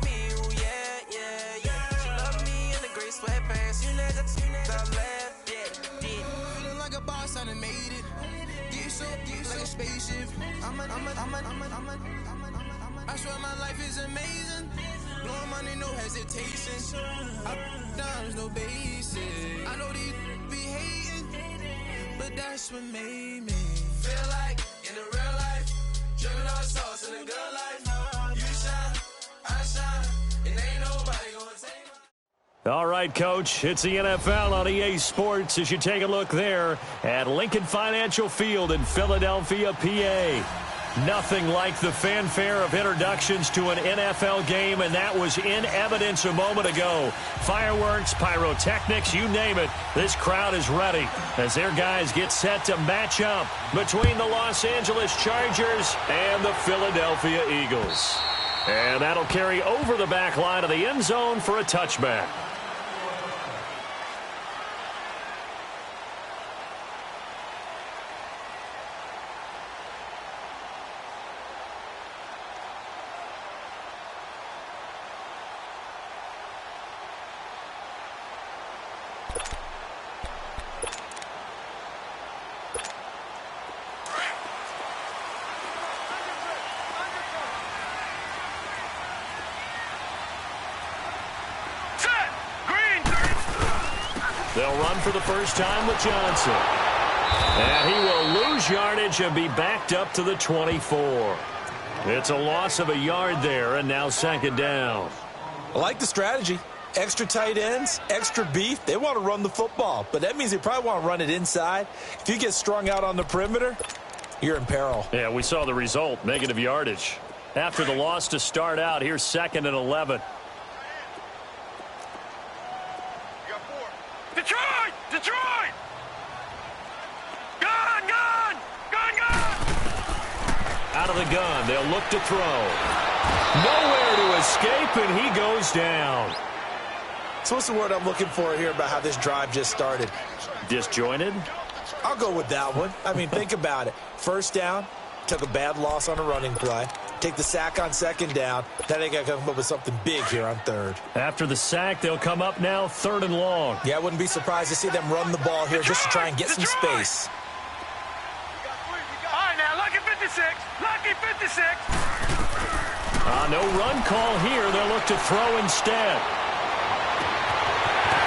me, ooh, yeah. She love me in the gray sweatpants. You never left, yeah. Feeling like a boss, I done made it. Get so like a spaceship. I swear my life is amazing. Blowing money, no hesitation. Dimes, no basic. I know these be hating, but that's what made me feel like in the real life. Dripping all sauce in the good life. You shine, I shine, and ain't nobody gonna take my... All right, Coach, it's the NFL on EA Sports as you take a look there at Lincoln Financial Field in Philadelphia, PA. Nothing like the fanfare of introductions to an NFL game, and that was in evidence a moment ago. Fireworks, pyrotechnics, you name it. This crowd is ready as their guys get set to match up between the Los Angeles Chargers and the Philadelphia Eagles. And that'll carry over the back line of the end zone for a touchback. They'll run for the first time with Johnson. And he will lose yardage and be backed up to the 24. It's a loss of a yard there, and now second down. I like the strategy. Extra tight ends, extra beef. They want to run the football, but that means they probably want to run it inside. If you get strung out on the perimeter, you're in peril. Yeah, we saw the result, negative yardage. After the loss to start out, here's 2nd and 11. Detroit! Gun! Out of the gun, they'll look to throw. Nowhere to escape, and he goes down. So what's the word I'm looking for here about how this drive just started? Disjointed? I'll go with that one. I mean, think about it. First down, took a bad loss on a running play. Take the sack on second down. Then they got to come up with something big here on third. After the sack, they'll come up now 3rd and long. Yeah, I wouldn't be surprised to see them run the ball here just to try and get some space. All right, now, lucky 56. No run call here. They'll look to throw instead.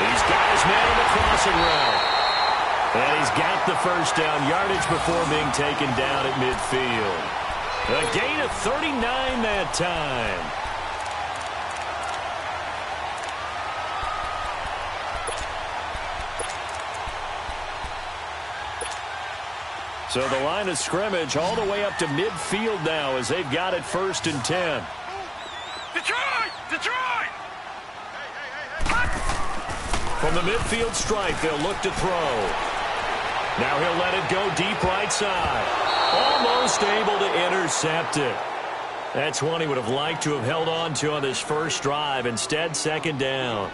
He's got his man on the crossing route. And he's got the first down yardage before being taken down at midfield. A gain of 39 that time. So the line of scrimmage all the way up to midfield now as they've got it 1st and 10. Detroit! From the midfield stripe, they'll look to throw. Now he'll let it go deep right side. Almost able to intercept it. That's one he would have liked to have held on to on this first drive. Instead, 2nd down.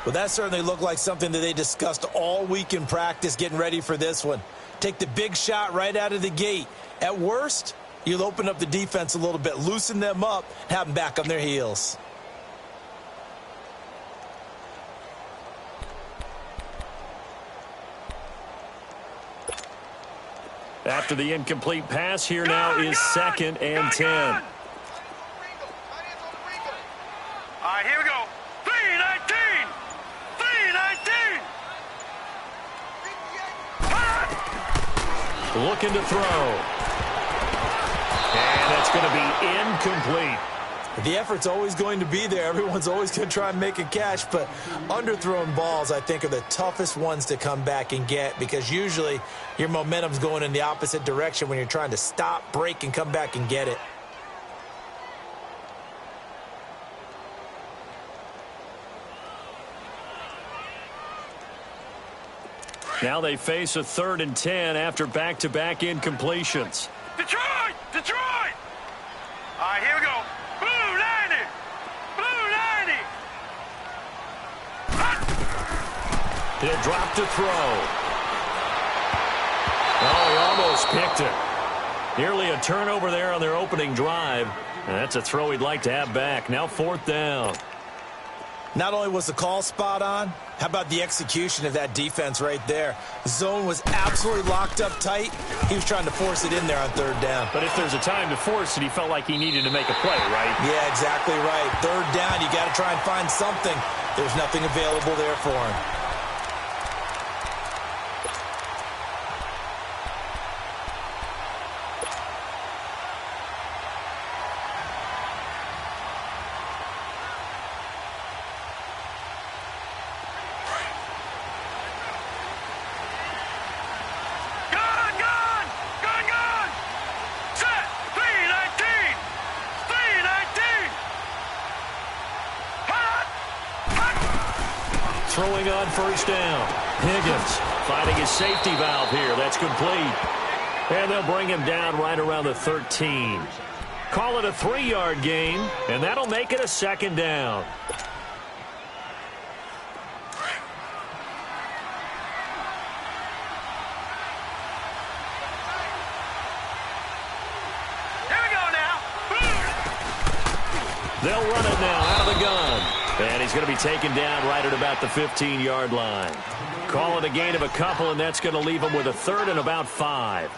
Well, that certainly looked like something that they discussed all week in practice getting ready for this one. Take the big shot right out of the gate. At worst, you'll open up the defense a little bit, loosen them up, have them back on their heels. After the incomplete pass, here now is 2nd and 10. All right, here we go. 3-19. Looking to throw. And that's going to be incomplete. The effort's always going to be there. Everyone's always going to try and make a catch, but underthrown balls, I think, are the toughest ones to come back and get because usually your momentum's going in the opposite direction when you're trying to stop, break, and come back and get it. Now they face a 3rd and 10 after back-to-back incompletions. Detroit! All right, here we go. Blue 90! He'll drop to throw. Oh, he almost picked it. Nearly a turnover there on their opening drive. And that's a throw he'd like to have back. Now 4th down. Not only was the call spot on, how about the execution of that defense right there? Zone was absolutely locked up tight. He was trying to force it in there on 3rd down. But if there's a time to force it, he felt like he needed to make a play, right? Yeah, exactly right. 3rd down, you got to try and find something. There's nothing available there for him. Throwing on 1st down. Higgins finding his safety valve here. That's complete. And they'll bring him down right around the 13. Call it a 3-yard gain, and that'll make it a 2nd down. Here we go now. They'll run it now out of the gun. And he's going to be taken down right at about the 15-yard line. Call it a gain of a couple, and that's going to leave him with a 3rd and about 5.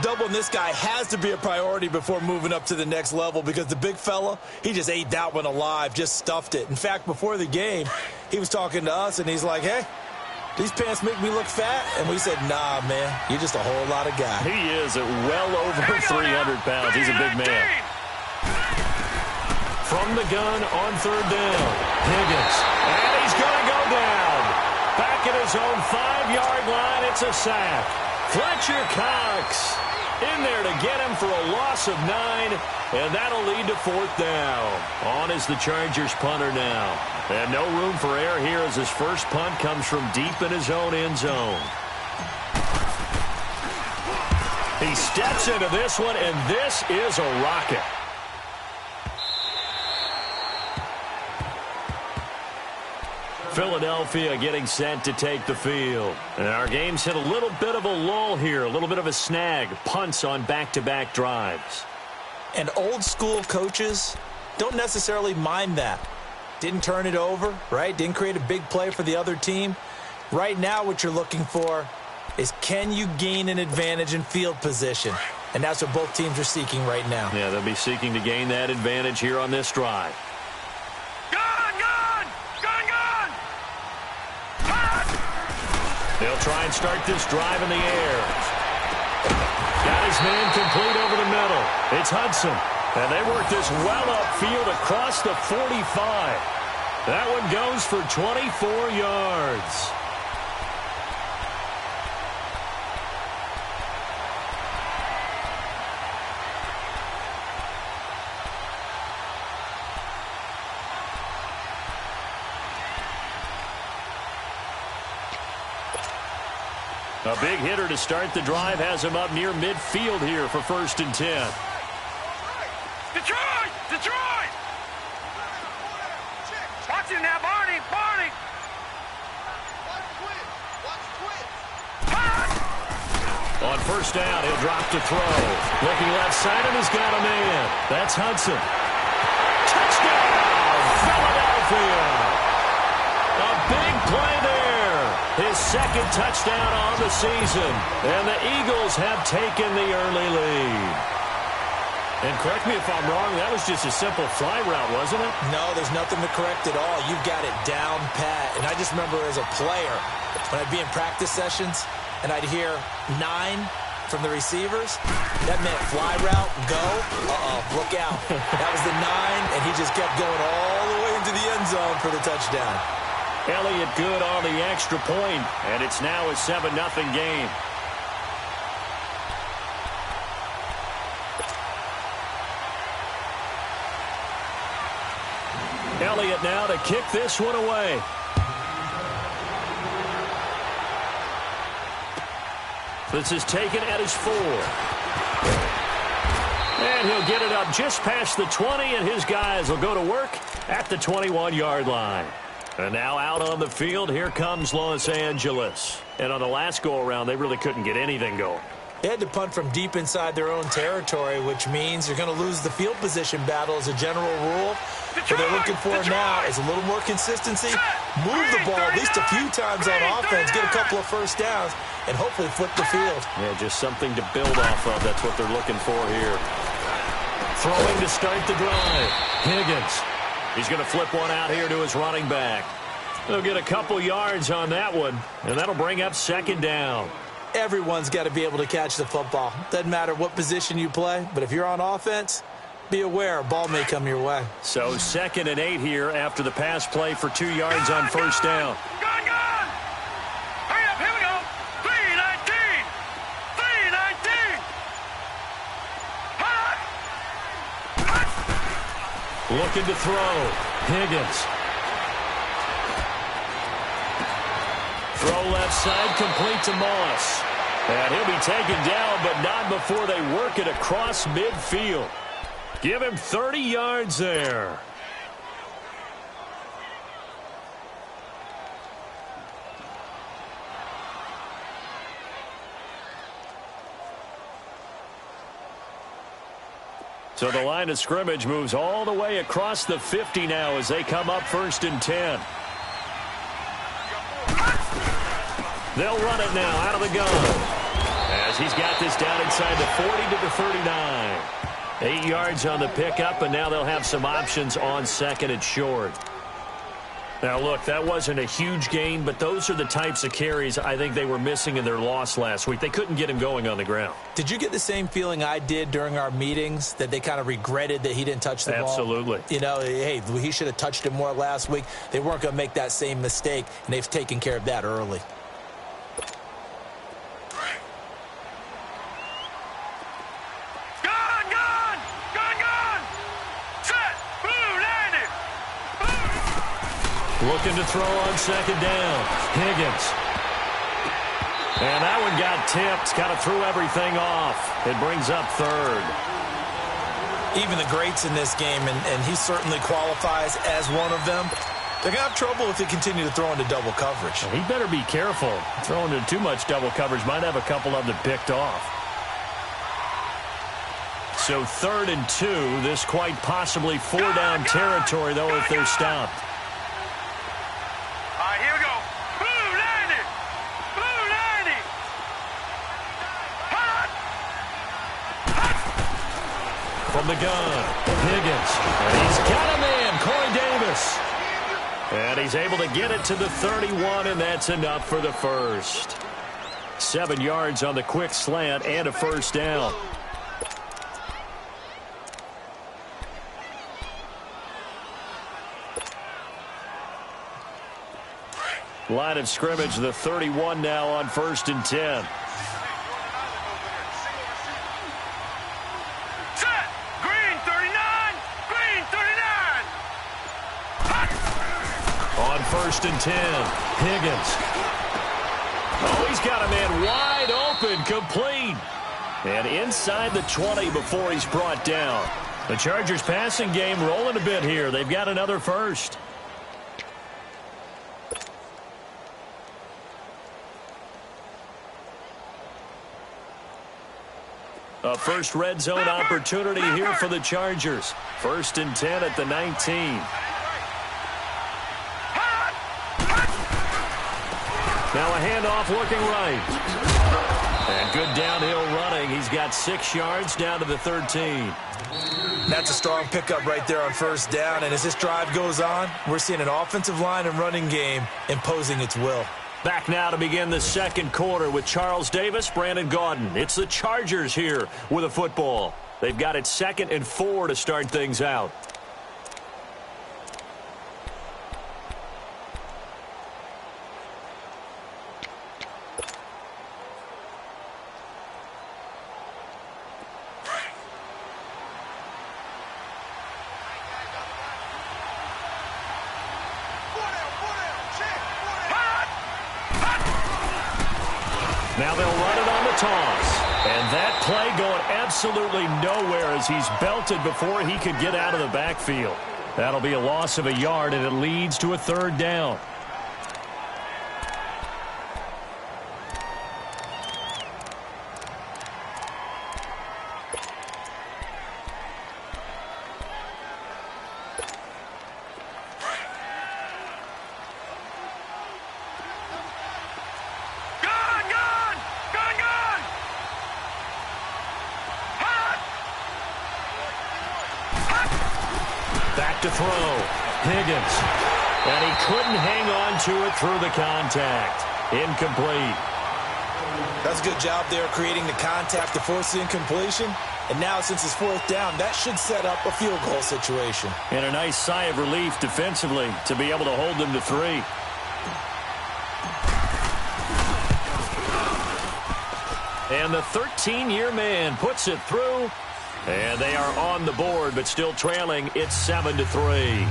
Doubling this guy has to be a priority before moving up to the next level because the big fella, he just ate that one alive, just stuffed it. In fact, before the game, he was talking to us, and he's like, hey, these pants make me look fat? And we said, nah, man, you're just a whole lot of guy. He is at well over 300 pounds. He's a big man. From the gun on 3rd down. Higgins. And he's going to go down. Back at his own 5-yard line. It's a sack. Fletcher Cox in there to get him for a loss of 9. And that'll lead to 4th down. On is the Chargers punter now. And no room for error here as his first punt comes from deep in his own end zone. He steps into this one, and this is a rocket. Philadelphia getting set to take the field. And our game's hit a little bit of a lull here, a little bit of a snag. Punts on back-to-back drives. And old school coaches don't necessarily mind that. Didn't turn it over, right? Didn't create a big play for the other team. Right now what you're looking for is can you gain an advantage in field position? And that's what both teams are seeking right now. Yeah, they'll be seeking to gain that advantage here on this drive. They'll try and start this drive in the air. Got his man complete over the middle. It's Hudson. And they work this well upfield across the 45. That one goes for 24 yards. A big hitter to start the drive has him up near midfield here for 1st and 10. Detroit! Detroit! Watch him now, Barney! Barney! On 1st down, he'll drop to throw. Looking left side, and he's got a man. That's Hudson. Touchdown, Philadelphia! A big play there. His 2nd touchdown on the season. And the Eagles have taken the early lead. And correct me if I'm wrong, that was just a simple fly route, wasn't it? No, there's nothing to correct at all. You've got it down pat. And I just remember as a player, when I'd be in practice sessions, and I'd hear 9 from the receivers, that meant fly route, go, look out. That was the 9, and he just kept going all the way into the end zone for the touchdown. Elliott good on the extra point, and it's now a 7-0 game. Elliott now to kick this one away. This is taken at his 4. And he'll get it up just past the 20, and his guys will go to work at the 21-yard line. And now out on the field, here comes Los Angeles. And on the last go-around, they really couldn't get anything going. They had to punt from deep inside their own territory, which means you're going to lose the field position battle as a general rule. What they're looking for now is a little more consistency, move the ball at least a few times on offense, get a couple of first downs, and hopefully flip the field. Yeah, just something to build off of. That's what they're looking for here. Throwing to start the drive. Higgins. He's going to flip one out here to his running back. They'll get a couple yards on that one, and that'll bring up second down. Everyone's got to be able to catch the football. Doesn't matter what position you play, but if you're on offense, be aware a ball may come your way. So 2nd and 8 here after the pass play for 2 yards on first down. Gone! Hurry up, here we go. 3-19. 3-19. Looking to throw. Higgins. Throw left side, complete to Moss. And he'll be taken down, but not before they work it across midfield. Give him 30 yards there. So the line of scrimmage moves all the way across the 50 now as they come up 1st and 10. They'll run it now out of the gun. As he's got this down inside the 40 to the 39. 8 yards on the pickup, and now they'll have some options on 2nd and short. Now, look, that wasn't a huge gain, but those are the types of carries I think they were missing in their loss last week. They couldn't get him going on the ground. Did you get the same feeling I did during our meetings, that they kind of regretted that he didn't touch the ball? Absolutely. You know, hey, he should have touched it more last week. They weren't going to make that same mistake, and they've taken care of that early. Looking to throw on 2nd down. Higgins. And that one got tipped. Kind of threw everything off. It brings up 3rd. Even the greats in this game, and he certainly qualifies as one of them, they're going to have trouble if they continue to throw into double coverage. He better be careful. Throwing into too much double coverage might have a couple of them picked off. So 3rd and 2. This quite possibly 4-down territory, though, if they're stopped. Here we go. Blue 90. Blue 90. From the gun, Higgins. And he's got a man, Corey Davis. And he's able to get it to the 31, and that's enough for the first. 7 yards on the quick slant and a first down. Line of scrimmage, the 31 now on 1st and 10. Set. Green 39. Green 39. On 1st and 10, Higgins. Oh, he's got a man wide open, complete. And inside the 20 before he's brought down. The Chargers passing game rolling a bit here. They've got another first. A first red zone opportunity here for the Chargers. 1st and 10 at the 19. Now a handoff looking right. And good downhill running. He's got 6 yards down to the 13. That's a strong pickup right there on 1st down. And as this drive goes on, we're seeing an offensive line and running game imposing its will. Back now to begin the 2nd quarter with Charles Davis, Brandon Gaudin. It's the Chargers here with a football. They've got it 2nd and 4 to start things out. Now they'll run it on the toss. And that play going absolutely nowhere as he's belted before he could get out of the backfield. That'll be a loss of a yard, and it leads to a 3rd down. to throw. Higgins. And he couldn't hang on to it through the contact. Incomplete. That's a good job there creating the contact to force the incompletion. And now, since it's fourth down, that should set up a field goal situation. And a nice sigh of relief defensively to be able to hold them to 3. And the 13-year man puts it through. And they are on the board, but still trailing. It's 7-3.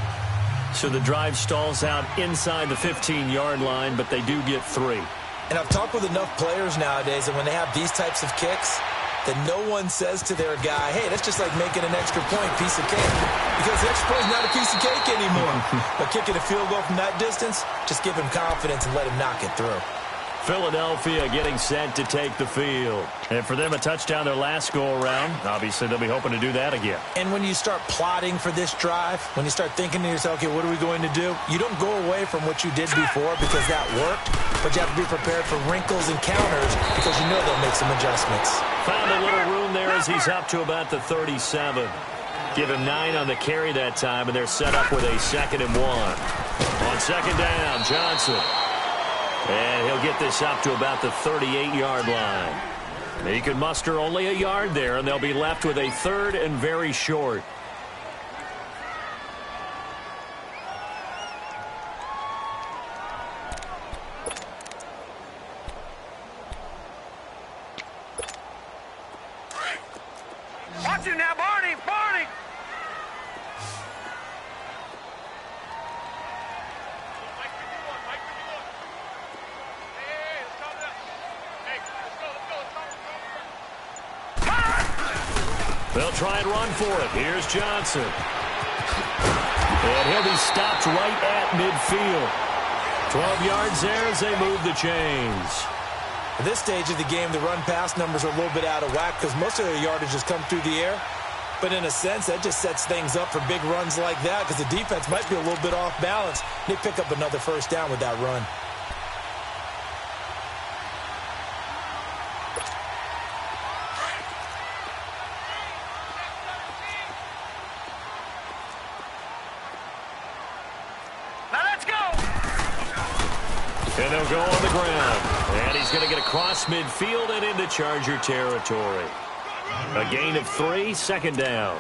So the drive stalls out inside the 15-yard line, but they do get 3. And I've talked with enough players nowadays that when they have these types of kicks, that no one says to their guy, hey, that's just like making an extra point, piece of cake. Because the extra point is not a piece of cake anymore. But kicking a field goal from that distance, just give him confidence and let him knock it through. Philadelphia getting set to take the field. And for them, a touchdown their last go-around. Obviously, they'll be hoping to do that again. And when you start plotting for this drive, when you start thinking to yourself, okay, what are we going to do? You don't go away from what you did before because that worked, but you have to be prepared for wrinkles and counters because you know they'll make some adjustments. Found a little room there as he's up to about the 37. Give him 9 on the carry that time, and they're set up with a 2nd and 1. On second down, Johnson. And he'll get this up to about the 38-yard line. He can muster only a yard there, and they'll be left with a 3rd and very short. Watch it now, Barney! Barney! They'll try and run for it. Here's Johnson. And he'll be stopped right at midfield. 12 yards there as they move the chains. At this stage of the game, the run-pass numbers are a little bit out of whack because most of their yardage has come through the air. But in a sense, that just sets things up for big runs like that because the defense might be a little bit off balance. They pick up another first down with that run. And they'll go on the ground. And he's going to get across midfield and into Charger territory. A gain of 3, 2nd down.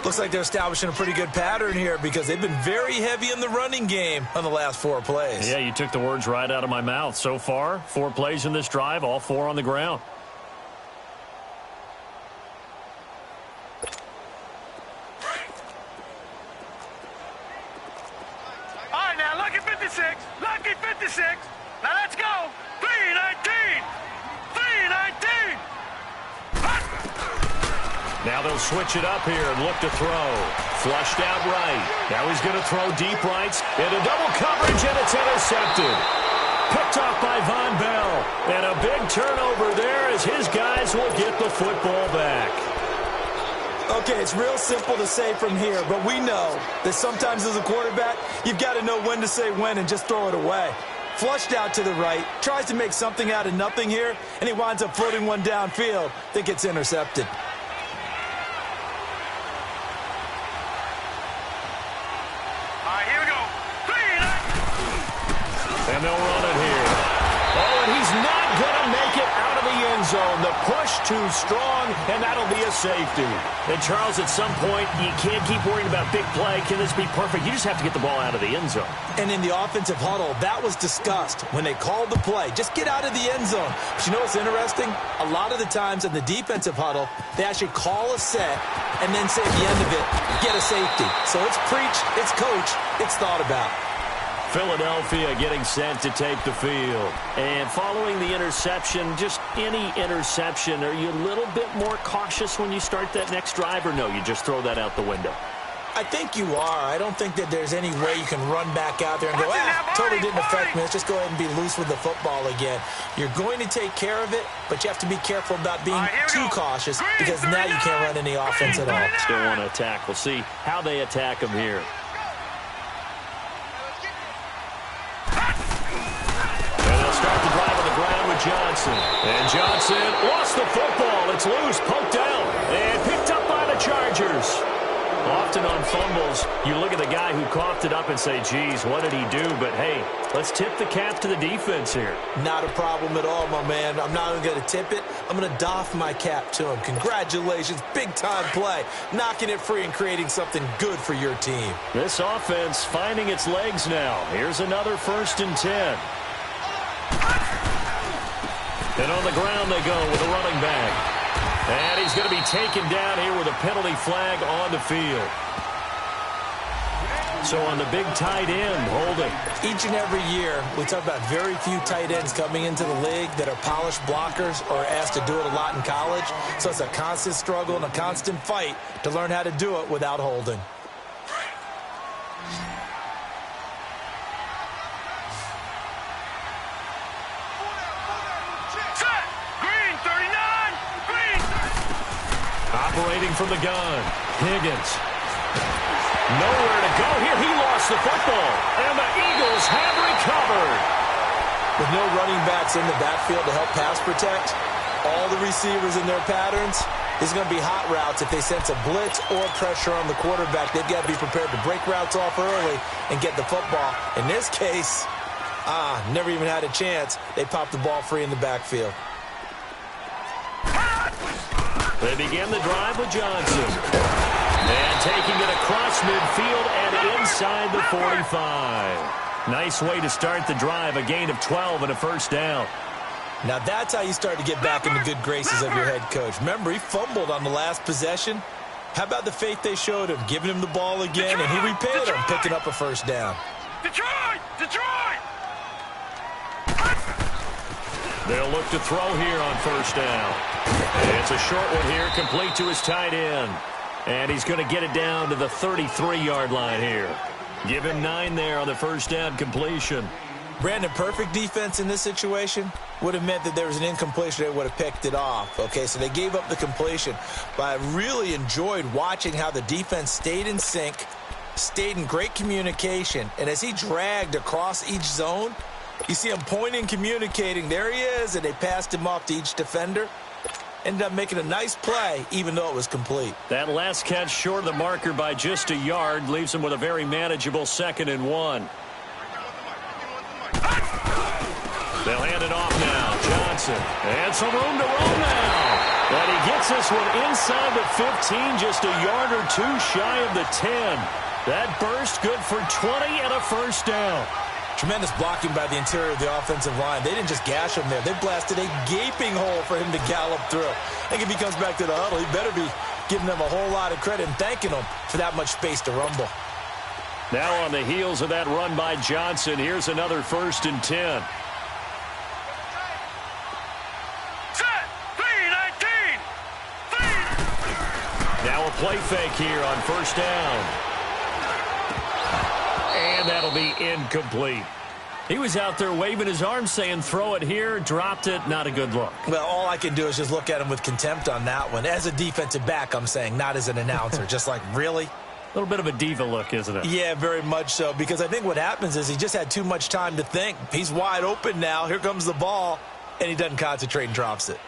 Looks like they're establishing a pretty good pattern here because they've been very heavy in the running game on the last 4 plays. Yeah, you took the words right out of my mouth. So far, 4 plays in this drive, all 4 on the ground. All right, now, lucky 56. Lucky 56. Now, let's go. 3-19. 3-19. Now they'll switch it up here and look to throw. Flushed out right. Now he's going to throw deep right. Into double coverage, and it's intercepted. Picked off by Von Bell. And a big turnover there as his guys will get the football back. Okay, it's real simple to say from here, but we know that sometimes as a quarterback, you've got to know when to say when and just throw it away. Flushed out to the right, tries to make something out of nothing here, and he winds up floating one downfield that gets intercepted. All right, here we go. 3-19. And they'll run it here. Oh, and he's not going to make it out of the end zone. The push too strong, and that'll be a safety. And, Charles, at some point, you can't keep worrying about big play. Can this be perfect? You just have to get the ball out of the end zone. And in the offensive huddle, that was discussed when they called the play. Just get out of the end zone. But you know what's interesting? A lot of the times in the defensive huddle, they actually call a set and then say at the end of it, get a safety. So it's preach, it's coach, it's thought about. Philadelphia getting set to take the field. And following the interception, just any interception, are you a little bit more cautious when you start that next drive, or no, you just throw that out the window? I think you are. I don't think that there's any way you can run back out there and go, totally didn't affect me. Let's just go ahead and be loose with the football again. You're going to take care of it, but you have to be careful about being too cautious because now you can't run any offense at all. Still want to attack. We'll see how they attack them here. Start the drive on the ground with Johnson. And Johnson lost the football. It's loose, poked out, and picked up by the Chargers. Often on fumbles, you look at the guy who coughed it up and say, geez, what did he do? But, hey, let's tip the cap to the defense here. Not a problem at all, my man. I'm not even going to tip it. I'm going to doff my cap to him. Congratulations. Big-time play. Knocking it free and creating something good for your team. This offense finding its legs now. Here's another 1st and 10. And on the ground they go with a running back. And he's going to be taken down here with a penalty flag on the field. So on the big tight end, holding. Each and every year, we talk about very few tight ends coming into the league that are polished blockers or asked to do it a lot in college. So it's a constant struggle and a constant fight to learn how to do it without holding. Operating from the gun, Higgins. Nowhere to go here. He lost the football, and the Eagles have recovered. With no running backs in the backfield to help pass protect, all the receivers in their patterns, there's going to be hot routes. If they sense a blitz or pressure on the quarterback, they've got to be prepared to break routes off early and get the football. In this case, never even had a chance. They popped the ball free in the backfield. They begin the drive with Johnson. And taking it across midfield and inside the 45. Nice way to start the drive, a gain of 12 and a 1st down. Now that's how you start to get back in the good graces of your head coach. Remember, he fumbled on the last possession. How about the faith they showed him, giving him the ball again, and he repaid him, picking up a 1st down. Detroit! Detroit! They'll look to throw here on 1st down. It's a short one here, complete to his tight end. And he's going to get it down to the 33-yard line here. Give him 9 there on the 1st down completion. Brandon, perfect defense in this situation would have meant that there was an incompletion. They would have picked it off. Okay, so they gave up the completion. But I really enjoyed watching how the defense stayed in sync, stayed in great communication. And as he dragged across each zone, you see him pointing, communicating. There he is, and they passed him off to each defender. Ended up making a nice play, even though it was complete. That last catch short of the marker by just a yard leaves him with a very manageable 2nd and 1. They'll hand it off now. Johnson. And some room to roll now. And he gets this one inside the 15, just a yard or 2 shy of the 10. That burst good for 20 and a 1st down. Tremendous blocking by the interior of the offensive line. They didn't just gash him there. They blasted a gaping hole for him to gallop through. I think if he comes back to the huddle, he better be giving them a whole lot of credit and thanking them for that much space to rumble. Now on the heels of that run by Johnson, here's another 1st and 10. Set! 3-19! Now a play fake here on 1st down. And that'll be incomplete. He was out there waving his arms saying throw it here, dropped it, not a good look. Well, all I can do is just look at him with contempt on that one. As a defensive back, I'm saying, not as an announcer. Just like, really? A little bit of a diva look, isn't it? Yeah, very much so, because I think what happens is he just had too much time to think. He's wide open now. Here comes the ball, and he doesn't concentrate and drops it.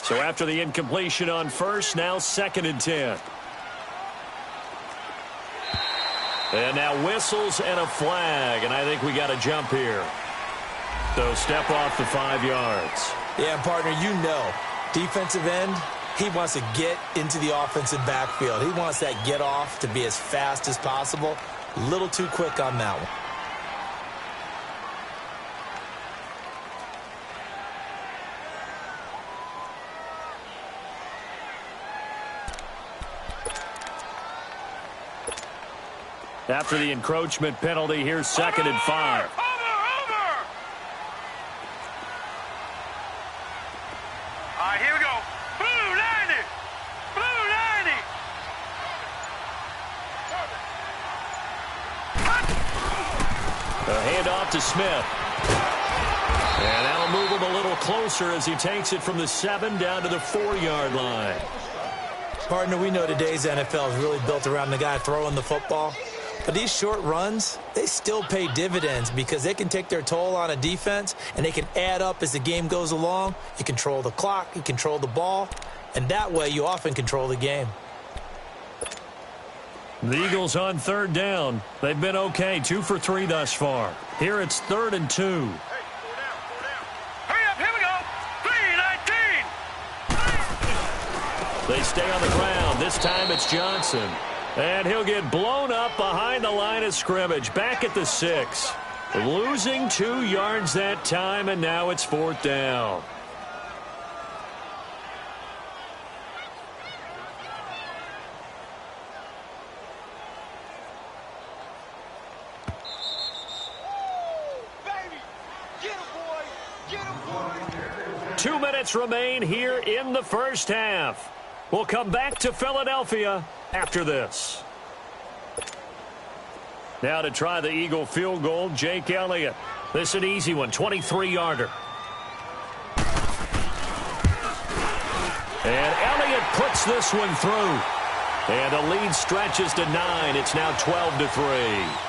So after the incompletion on 1st, now 2nd and 10. And now whistles and a flag, and I think we got a jump here. So step off the 5 yards. Yeah, partner, you know, defensive end, he wants to get into the offensive backfield. He wants that get off to be as fast as possible. A little too quick on that one. After the encroachment penalty, here's 2nd and 5. Over! All right, here we go. Blue 90! Blue 90! A handoff to Smith. And that'll move him a little closer as he takes it from the 7 down to the 4-yard line. Partner, we know today's NFL is really built around the guy throwing the football. But these short runs, they still pay dividends because they can take their toll on a defense, and they can add up as the game goes along. You control the clock, you control the ball, and that way you often control the game. The Eagles on third down. They've been okay, 2 for 3 thus far. Here it's 3rd and 2. Hurry up, here we go. 3-19. They stay on the ground. This time it's Johnson. And he'll get blown up behind the line of scrimmage. Back at the 6. Losing 2 yards that time, and now it's 4th down. Baby, get him, boy. Get him, boy. 2 minutes remain here in the first half. We'll come back to Philadelphia after this. Now to try the Eagle field goal, Jake Elliott. This is an easy one, 23-yarder. And Elliott puts this one through. And the lead stretches to 9. It's now 12-3.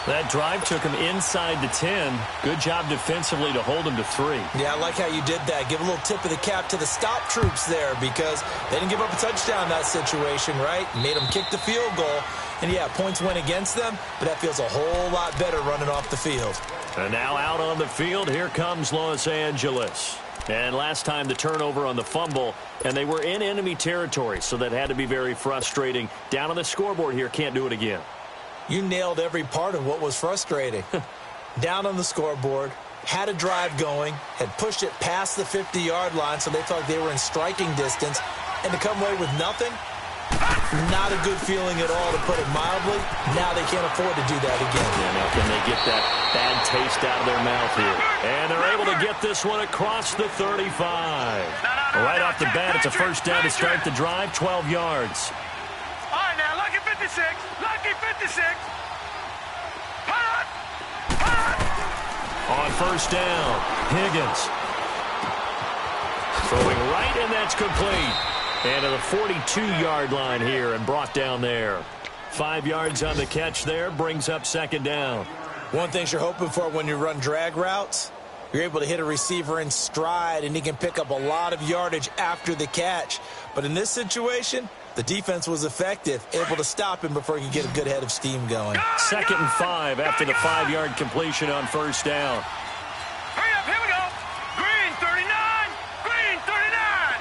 That drive took him inside the 10. Good job defensively to hold him to 3. Yeah, I like how you did that. Give a little tip of the cap to the stop troops there because they didn't give up a touchdown in that situation, right? Made them kick the field goal. And, yeah, points went against them, but that feels a whole lot better running off the field. And now out on the field, here comes Los Angeles. And last time the turnover on the fumble, and they were in enemy territory, so that had to be very frustrating. Down on the scoreboard here, can't do it again. You nailed every part of what was frustrating. Down on the scoreboard, had a drive going, had pushed it past the 50-yard line so they thought they were in striking distance, and to come away with nothing, not a good feeling at all, to put it mildly. Now they can't afford to do that again. Yeah, now can they get that bad taste out of their mouth here? And they're able to get this one across the 35. Right off the bat, it's a first down to start the drive, 12 yards. All right, now, lucky 56. Lucky 56. Hot! Hot! On first down, Higgins. Throwing right, and that's complete. And to the 42-yard line here and brought down there. 5 yards on the catch there, brings up second down. One thing you're hoping for when you run drag routes, you're able to hit a receiver in stride, and he can pick up a lot of yardage after the catch. But in this situation, the defense was effective, able to stop him before he could get a good head of steam going. 2nd and 5 after the 5-yard completion on first down. Hurry up, here we go. Green 39. Green 39.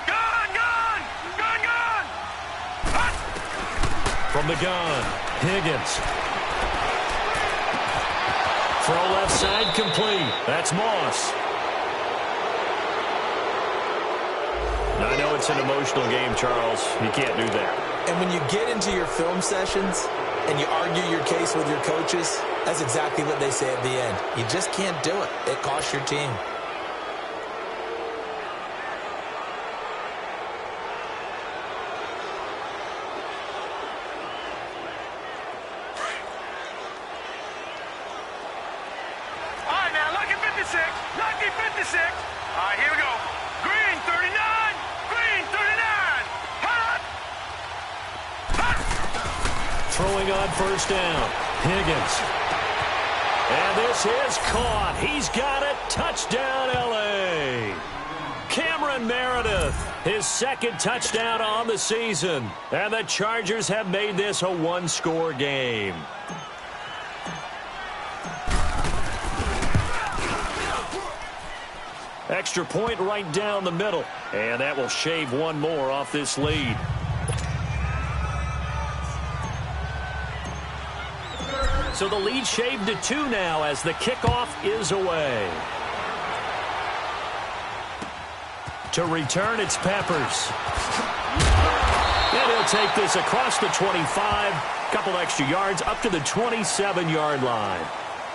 Gone, gone. Gone, gone. Hot! From the gun, Higgins. Throw left side complete. That's Moss. I know it's an emotional game, Charles. You can't do that. And when you get into your film sessions and you argue your case with your coaches, that's exactly what they say at the end. You just can't do it. It costs your team. All right, now, lucky 56. Lucky 56. All right, here we go. Green 39. Green 39. Hot! Hot! Throwing on first down, Higgins. And this is caught. He's got it. Touchdown, L.A. Cameron Meredith, his 2nd touchdown on the season. And the Chargers have made this a one-score game. Extra point right down the middle. And that will shave one more off this lead. So the lead shaved to 2 now as the kickoff is away. To return, it's Peppers. And he'll take this across the 25. Couple extra yards up to the 27-yard line.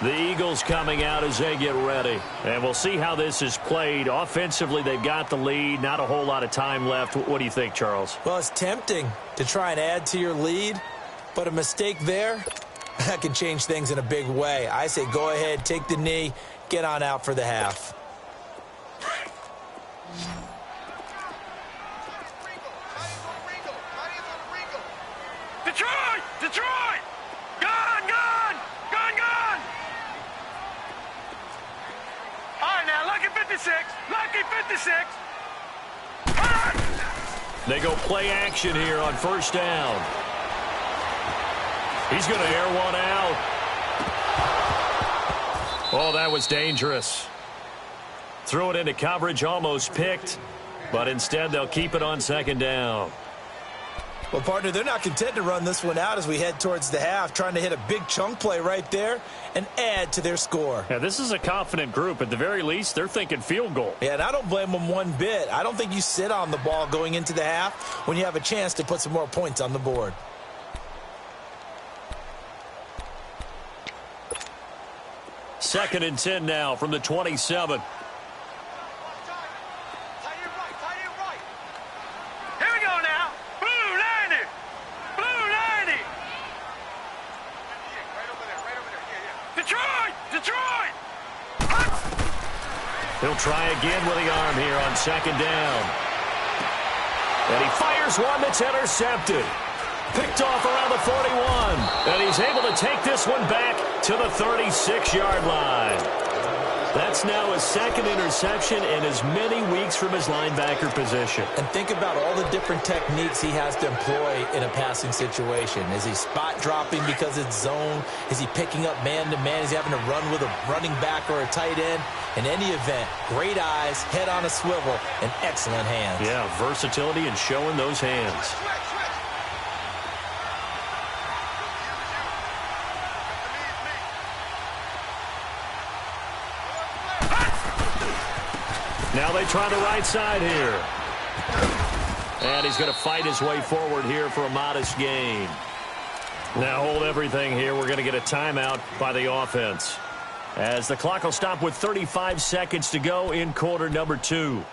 The Eagles coming out as they get ready. And we'll see how this is played. Offensively, they've got the lead. Not a whole lot of time left. What do you think, Charles? Well, it's tempting to try and add to your lead, but a mistake there, that can change things in a big way. I say go ahead, take the knee, get on out for the half. Detroit! Detroit! 56. They go play action here on first down. He's going to air one out. Oh, that was dangerous. Threw it into coverage, almost picked, but instead they'll keep it on second down. Well, partner, they're not content to run this one out as we head towards the half, trying to hit a big chunk play right there and add to their score. Yeah, this is a confident group. At the very least, they're thinking field goal. Yeah, and I don't blame them one bit. I don't think you sit on the ball going into the half when you have a chance to put some more points on the board. Second and 10 now from the 27. He'll try again with the arm here on second down. And he fires one that's intercepted. Picked off around the 41. And he's able to take this one back to the 36-yard line. That's now his second interception in as many weeks from his linebacker position. And think about all the different techniques he has to employ in a passing situation. Is he spot dropping because it's zone? Is he picking up man-to-man? Is he having to run with a running back or a tight end? In any event, great eyes, head on a swivel, and excellent hands. Yeah, versatility and showing those hands. Now they try the right side here. And he's going to fight his way forward here for a modest gain. Now hold everything here. We're going to get a timeout by the offense, as the clock will stop with 35 seconds to go in quarter number 2.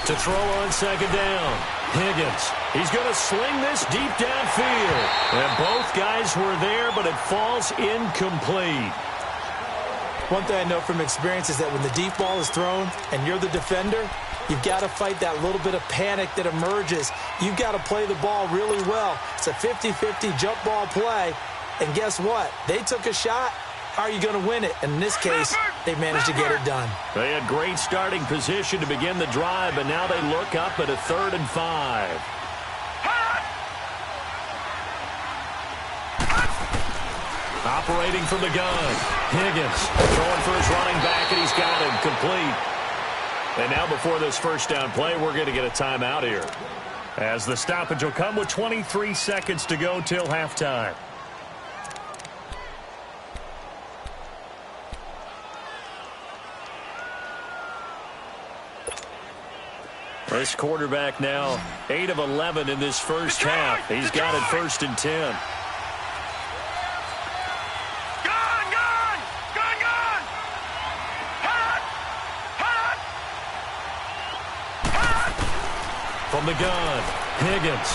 To throw on second down. Higgins. He's going to sling this deep downfield. And both guys were there, but it falls incomplete. One thing I know from experience is that when the deep ball is thrown and you're the defender, you've got to fight that little bit of panic that emerges. You've got to play the ball really well. It's a 50-50 jump ball play. And guess what? They took a shot. How are you going to win it? And in this case, they managed to get it done. They had great starting position to begin the drive, but now they look up at a 3rd and 5. Operating from the gun. Higgins throwing for his running back, and he's got him complete. And now before this first down play, we're going to get a timeout here, as the stoppage will come with 23 seconds to go till halftime. This quarterback now 8 of 11 in this first half. He's got it 1st and 10. From the gun, Higgins.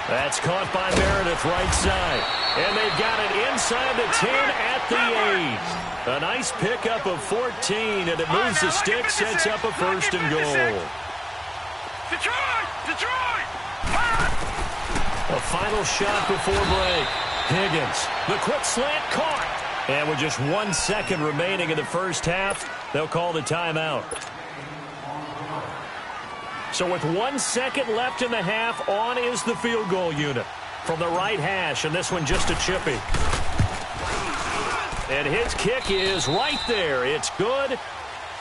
That's caught by Meredith, right side. And they've got it inside the 10 at the 8. A nice pickup of 14, and it moves the stick, sets up a 1st and goal. Detroit! A final shot before break. Higgins, the quick slant caught. And with just 1 second remaining in the first half, they'll call the timeout. So with 1 second left in the half, on is the field goal unit from the right hash, and this one just a chippy. And his kick is right there. It's good.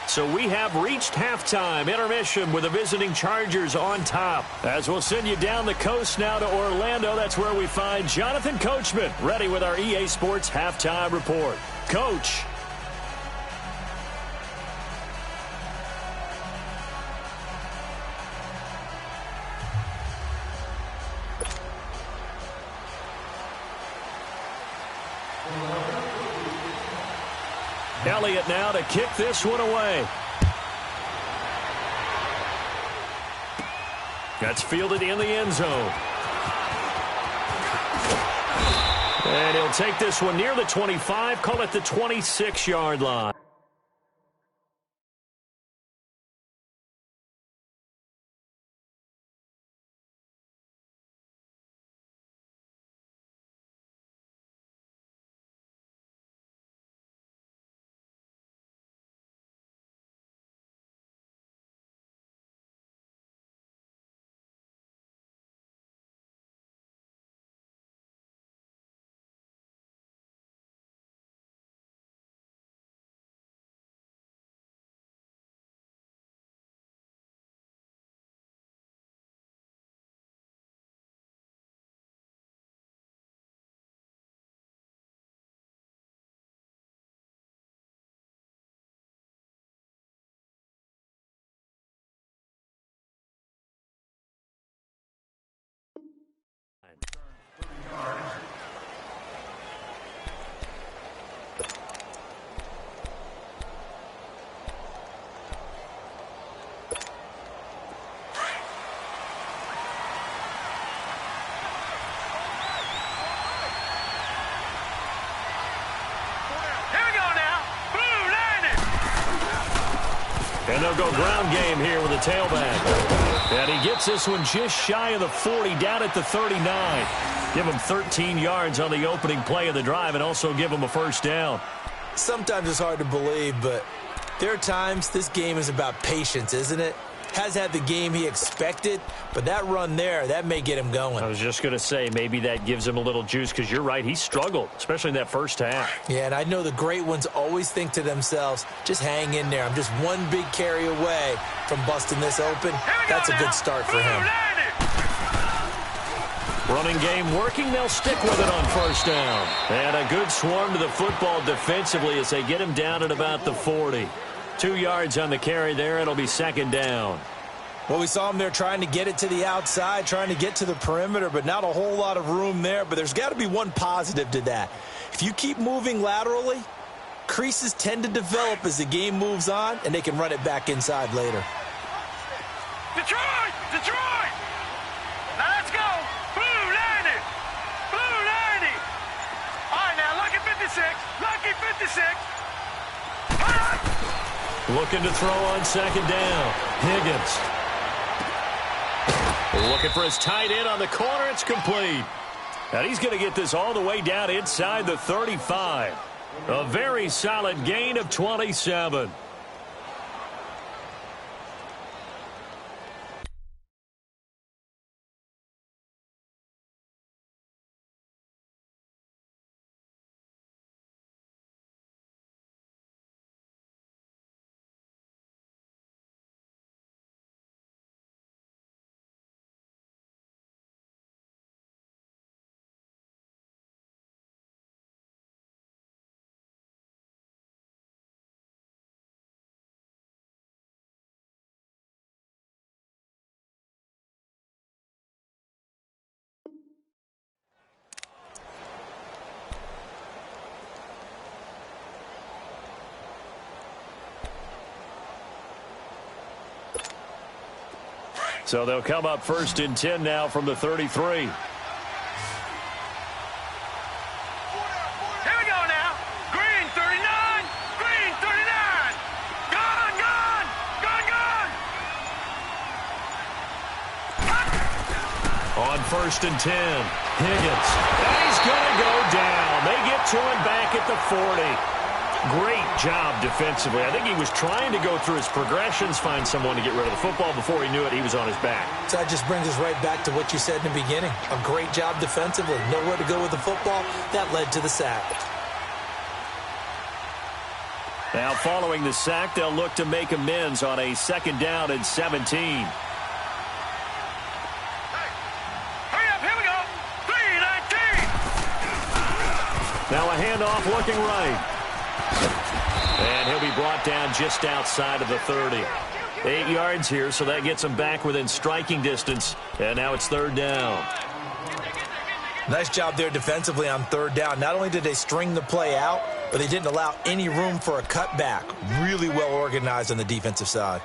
So we have reached halftime. Intermission with the visiting Chargers on top. As we'll send you down the coast now to Orlando, that's where we find Jonathan Coachman ready with our EA Sports Halftime Report. Coach. Elliott now to kick this one away. That's fielded in the end zone. And he'll take this one near the 25, call it the 26-yard line. And they'll go ground game here with a tailback. And he gets this one just shy of the 40, down at the 39. Give him 13 yards on the opening play of the drive and also give him a first down. Sometimes it's hard to believe, but there are times this game is about patience, isn't it? Has had the game he expected, but that run there, that may get him going. I was just going to say, maybe that gives him a little juice, because you're right, he struggled, especially in that first half. Yeah, and I know the great ones always think to themselves, just hang in there. I'm just one big carry away from busting this open. That's a good start for him. Running game working, they'll stick with it on first down. And a good swarm to the football defensively as they get him down at about the 40. 2 yards on the carry there. It'll be second down. Well, we saw him there trying to get it to the outside, trying to get to the perimeter, but not a whole lot of room there. But there's got to be one positive to that. If you keep moving laterally, creases tend to develop as the game moves on, and they can run it back inside later. Detroit! Detroit! Now let's go! Blue 90! Blue 90! All right, now, lucky 56! Lucky 56! Looking to throw on second down. Higgins. Looking for his tight end on the corner. It's complete. And he's going to get this all the way down inside the 35. A very solid gain of 27. So they'll come up first and 10 now from the 33. Here we go now. Green 39. Green 39. Gone, gone. Gone, gone. On first and 10, Higgins. And he's going to go down. They get to him back at the 40. Great job defensively. I think he was trying to go through his progressions, find someone to get rid of the football. Before he knew it, he was on his back. So that just brings us right back to what you said in the beginning. A great job defensively. Nowhere to go with the football. That led to the sack. Now, following the sack, they'll look to make amends on a second down and 17. Hurry up, here we go. 3-19. Now a handoff looking right. And he'll be brought down just outside of the 30. 8 yards here, so that gets him back within striking distance. And now it's third down. Nice job there defensively on third down. Not only did they string the play out, but they didn't allow any room for a cutback. Really well organized on the defensive side.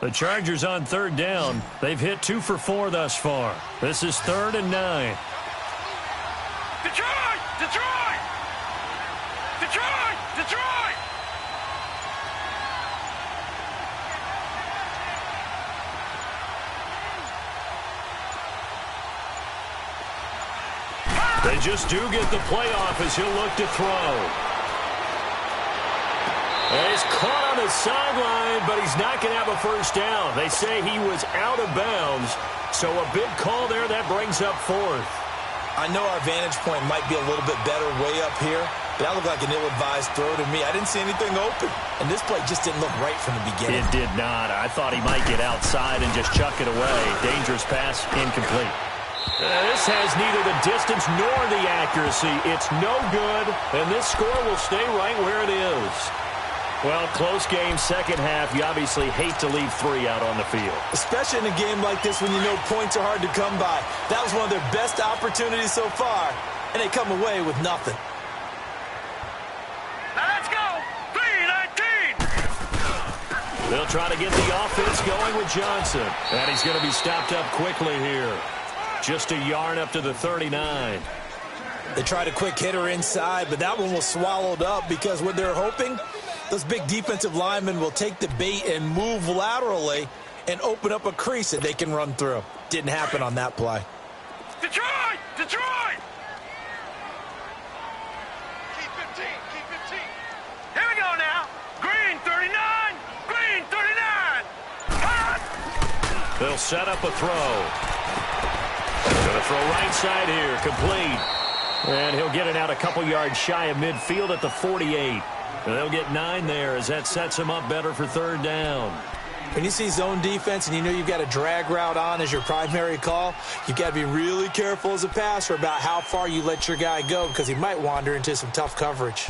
The Chargers on third down. They've hit 2 for 4 thus far. This is 3rd and 9. Detroit! Detroit! Detroit! Detroit! They just do get the playoff as he'll look to throw. And he's caught on the sideline, but he's not going to have a first down. They say he was out of bounds, so a big call there. That brings up 4th. I know our vantage point might be a little bit better way up here, but that looked like an ill-advised throw to me. I didn't see anything open, and this play just didn't look right from the beginning. It did not. I thought he might get outside and just chuck it away. Dangerous pass, incomplete. This has neither the distance nor the accuracy. It's no good, and this score will stay right where it is. Well, close game, second half. You obviously hate to leave 3 out on the field. Especially in a game like this when you know points are hard to come by. That was one of their best opportunities so far, and they come away with nothing. Now let's go! 3-19! They'll try to get the offense going with Johnson. And he's going to be stopped up quickly here. Just a yard up to the 39. They tried a quick hitter inside, but that one was swallowed up because what they're hoping, those big defensive linemen will take the bait and move laterally and open up a crease that they can run through. Didn't happen on that play. Detroit! Detroit! Keep 15, keep 15. Here we go now. Green 39, green 39. Hot! They'll set up a throw. Going to throw right side here, complete. And he'll get it out a couple yards shy of midfield at the 48. And they'll get 9 there as that sets him up better for 3rd down. When you see zone defense and you know you've got a drag route on as your primary call, you've got to be really careful as a passer about how far you let your guy go because he might wander into some tough coverage.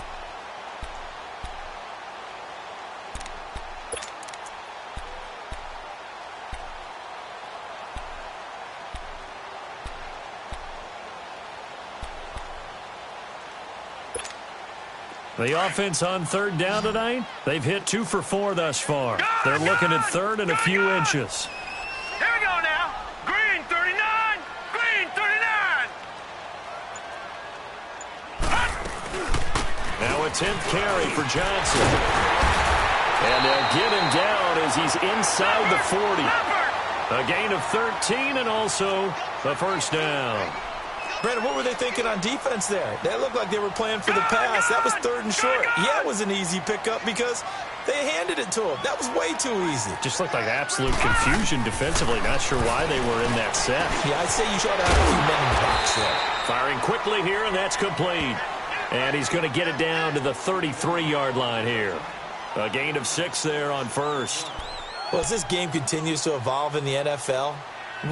The offense on 3rd down tonight, they've hit 2 for 4 thus far. They're looking at 3rd and a few inches. Here we go now. Green 39, green 39. Hot! Now a 10th carry for Johnson. And they'll get him down as he's inside the 40. A gain of 13 and also the first down. Brandon, what were they thinking on defense there? That looked like they were playing for the pass. That was 3rd and short. Yeah, it was an easy pickup because they handed it to him. That was way too easy. Just looked like absolute confusion defensively. Not sure why they were in that set. Yeah, I'd say you should have a few men in the box there. Firing quickly here, and that's complete. And he's going to get it down to the 33-yard line here. A gain of 6 there on 1st. Well, as this game continues to evolve in the NFL,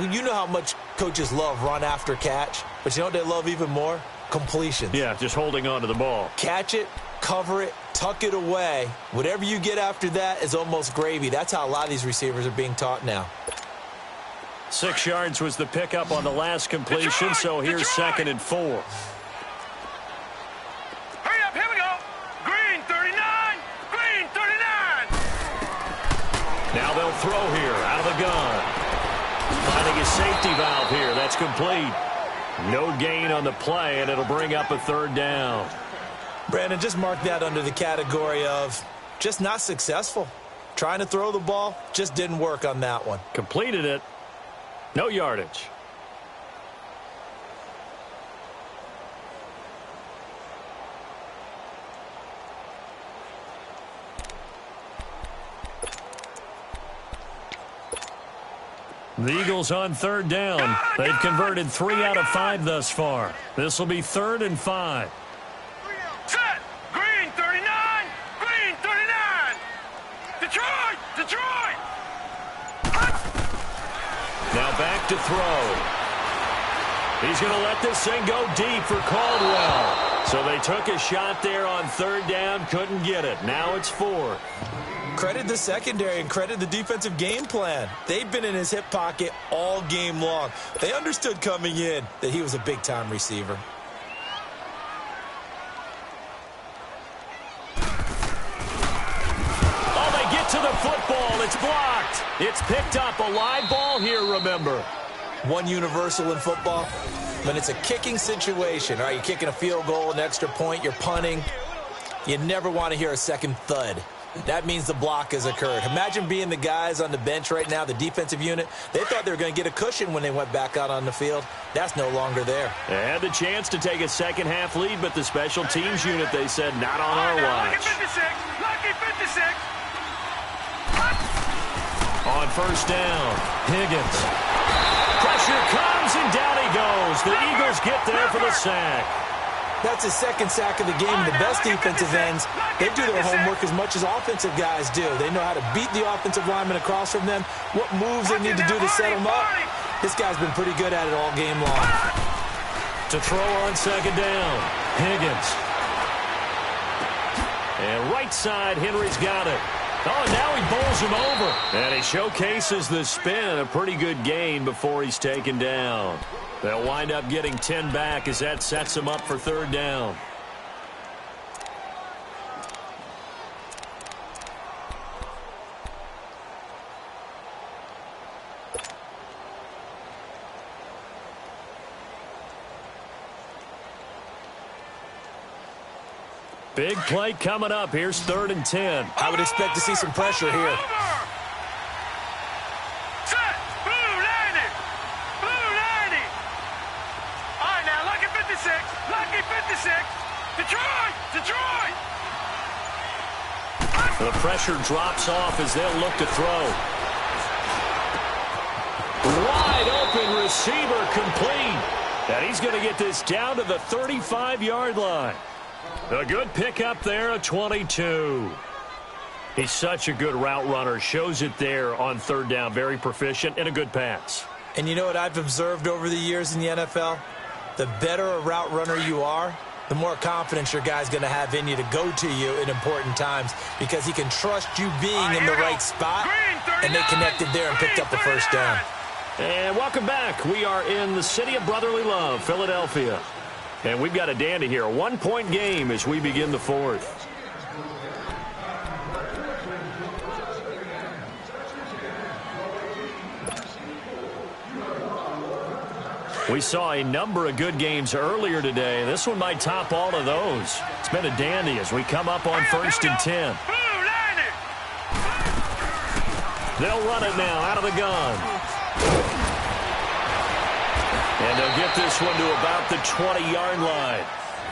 you know how much coaches love run after catch, but you know what they love even more? Completions. Yeah, just holding on to the ball. Catch it, cover it, tuck it away. Whatever you get after that is almost gravy. That's how a lot of these receivers are being taught now. 6 yards was the pickup on the last completion, so here's 2nd and 4. Hurry up, here we go. Green 39, green 39. Now they'll throw here out of the gun. Finding a safety valve here. That's complete. No gain on the play, and it'll bring up a 3rd down. Brandon, just mark that under the category of just not successful. Trying to throw the ball, just didn't work on that one. Completed it. No yardage. The Eagles on 3rd down. They've converted 3 out of 5 thus far. This will be 3rd and 5. Set. Green 39, green 39. Detroit, Detroit. Hot! Now back to throw. He's going to let this thing go deep for Caldwell. So they took a shot there on 3rd down, couldn't get it. Now it's 4th. Credit the secondary and credit the defensive game plan. They've been in his hip pocket all game long. They understood coming in that he was a big-time receiver. Oh, they get to the football. It's blocked. It's picked up, a live ball here, remember. One universal in football, when it's a kicking situation, all right, you're kicking a field goal, an extra point, you're punting, you never want to hear a second thud. That means the block has occurred. Imagine being the guys on the bench right now, the defensive unit. They thought they were going to get a cushion when they went back out on the field. That's no longer there. They had the chance to take a second-half lead, but the special teams unit, they said, not on our watch. Lucky 56. On first down, Higgins. Pressure comes, and down he goes. The Eagles get there for the sack. That's his second sack of the game. The best defensive ends, they do their homework as much as offensive guys do. They know how to beat the offensive lineman across from them, what moves they need to do to set them up. This guy's been pretty good at it all game long. To throw on second down, Higgins. And right side, Henry's got it. Oh, and now he bowls him over. And he showcases the spin. A pretty good gain before he's taken down. They'll wind up getting 10 back as that sets them up for third down. Big play coming up. Here's 3rd and 10. I would expect to see some pressure here. Set. Blue 90. Blue 90. All right, now, lucky 56. Lucky 56. Detroit. Detroit. The pressure drops off as they'll look to throw. Wide open receiver complete. And he's going to get this down to the 35-yard line. A good pickup there, a 22. He's such a good route runner. Shows it there on third down. Very proficient and a good pass. And you know what I've observed over the years in the NFL? The better a route runner you are, the more confidence your guy's going to have in you to go to you in important times because he can trust you being in the right spot, and they connected there and picked up the first down. And welcome back. We are in the city of brotherly love, Philadelphia. And we've got a dandy here. A 1-point game as we begin the fourth. We saw a number of good games earlier today. This one might top all of those. It's been a dandy as we come up on 1st and 10. They'll run it now out of the gun. And they'll get this one to about the 20-yard line.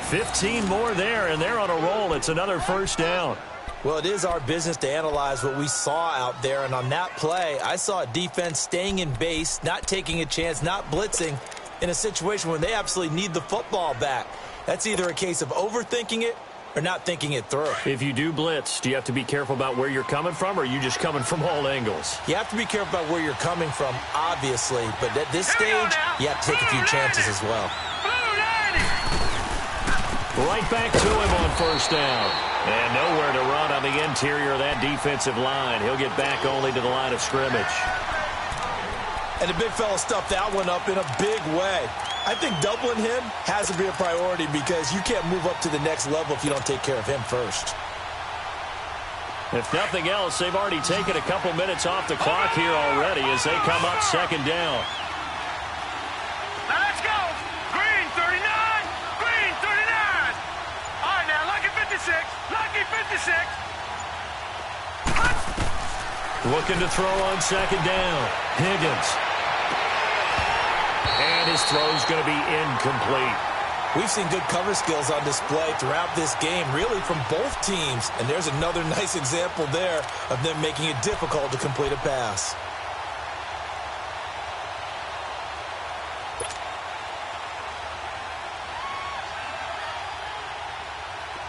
15 more there, and they're on a roll. It's another first down. Well, it is our business to analyze what we saw out there. And on that play, I saw a defense staying in base, not taking a chance, not blitzing in a situation where they absolutely need the football back. That's either a case of overthinking it or not thinking it through. If you do blitz, do you have to be careful about where you're coming from, or are you just coming from all angles? You have to be careful about where you're coming from, obviously. But at this stage, you have to take a few chances as well. Right back to him on first down. And nowhere to run on the interior of that defensive line. He'll get back only to the line of scrimmage. And the big fella stuffed that one up in a big way. I think doubling him has to be a priority because you can't move up to the next level if you don't take care of him first. If nothing else, they've already taken a couple minutes off the clock here already as they come up second down. Now let's go. Green 39. Green 39. All right, now lucky 56. Lucky 56. Looking to throw on second down. Higgins. And his throw's going to be incomplete. We've seen good cover skills on display throughout this game, really from both teams. And there's another nice example there of them making it difficult to complete a pass.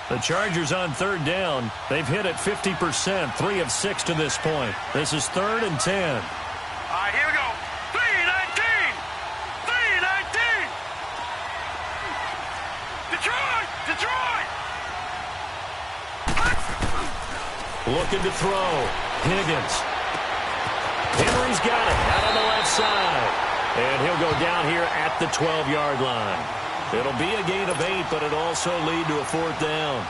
The Chargers on third down. They've hit it 50%, 3 of 6 to this point. This is 3rd and 10. All right, here we go. 3-19. 3-19. Detroit. Detroit. Looking to throw. Higgins. Henry's got it out on the left side. And he'll go down here at the 12-yard line. It'll be a gain of 8, but it'll also lead to a 4th down.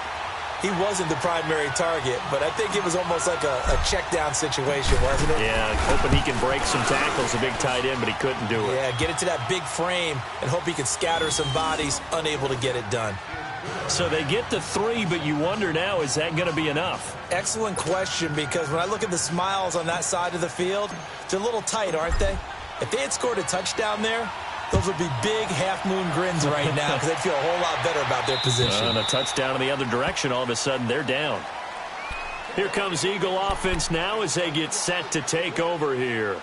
He wasn't the primary target, but I think it was almost like a check down situation, wasn't it? Yeah, hoping he can break some tackles, a big tight end, but he couldn't do it. Yeah, get it to that big frame and hope he could scatter some bodies, unable to get it done. So they get to 3, but you wonder now, is that going to be enough? Excellent question, because when I look at the smiles on that side of the field, they're a little tight, aren't they? If they had scored a touchdown there, those would be big half-moon grins right now because they'd feel a whole lot better about their position. And a touchdown in the other direction, all of a sudden they're down. Here comes Eagle offense now as they get set to take over here.